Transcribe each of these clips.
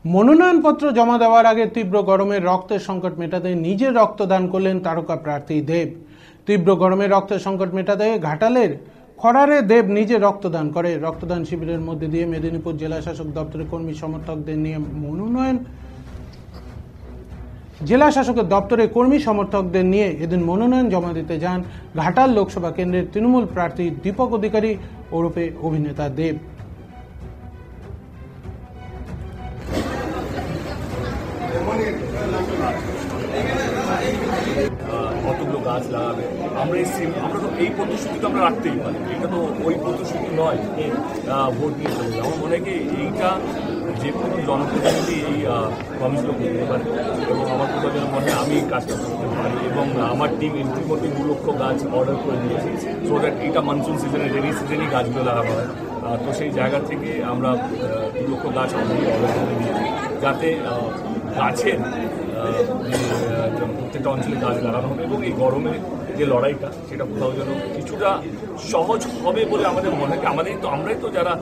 মনোনয়নপত্র জমা দেওয়ার আগে তীব্র গরমে রক্তের সংকট মেটাতে নিজের রক্তদান করলেন তারকা প্রার্থী দেব। তীব্র গরমে রক্তের সংকট মেটাতে ঘাটালের খড়ারে দেব নিজে রক্তদান করে। রক্তদান শিবিরের মধ্যে দিয়ে মেদিনীপুর জেলা শাসক দপ্তরের কর্মী সমর্থকদের নিয়ে জেলা শাসকের দপ্তরে কর্মী সমর্থকদের নিয়ে এদিন মনোনয়ন জমা দিতে যান ঘাটাল লোকসভা কেন্দ্রের তৃণমূল প্রার্থী দীপক অধিকারী ওরফে অভিনেতা দেব। কতগুলো গাছ লাগাবে আমরা তো এই প্রতিশ্রুতি তো আমরা রাখতেই পারি। এটা তো ওই প্রতিশ্রুতি নয় ভোট নিয়ে চলে যায়। আমার মনে হয় এইটা যে কোনো জনপ্রতিনিধি এই প্রমিসগুলো করতে পারে এবং আমার কোথাও যেন মনে হয় আমি কাজটা করতে পারি এবং আমার টিম ইতিমধ্যে 2 লক্ষ গাছ অর্ডার করে দিয়েছি সো দ্যাট এইটা মনসুন সিজনে রেনি সিজনেই গাছগুলো লাগানো হয়। তো সেই জায়গা থেকে আমরা 2 লক্ষ গাছ অলরেডি অর্ডার করে দিয়েছি যাতে গাছের প্রত্যেকটা অঞ্চলে গাছ লাগানো হবে এবং এই গরমে যে লড়াইটা সেটা কোথাও যেন কিছুটা সহজ হবে বলে আমাদের মনে হয়। আমরাই তো যারা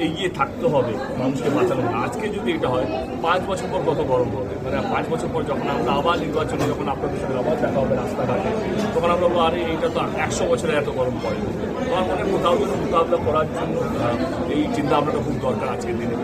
এগিয়ে থাকতে হবে মানুষকে বাঁচানো। আজকে যদি এটা হয় 5 বছর পর কত গরম হবে, মানে 5 বছর পর যখন আমরা আবার নির্বাচনে যখন আপনাদের সঙ্গে আবার দেখা হবে রাস্তাঘাটে তখন আমরা বলবো আরে এইটা তো 100 বছরে এত গরম পড়ে। আমার মনে কোথাও যেন মোকাবিলা করার জন্য এই চিন্তা ভাবনাটা খুব দরকার আজকের দিনে।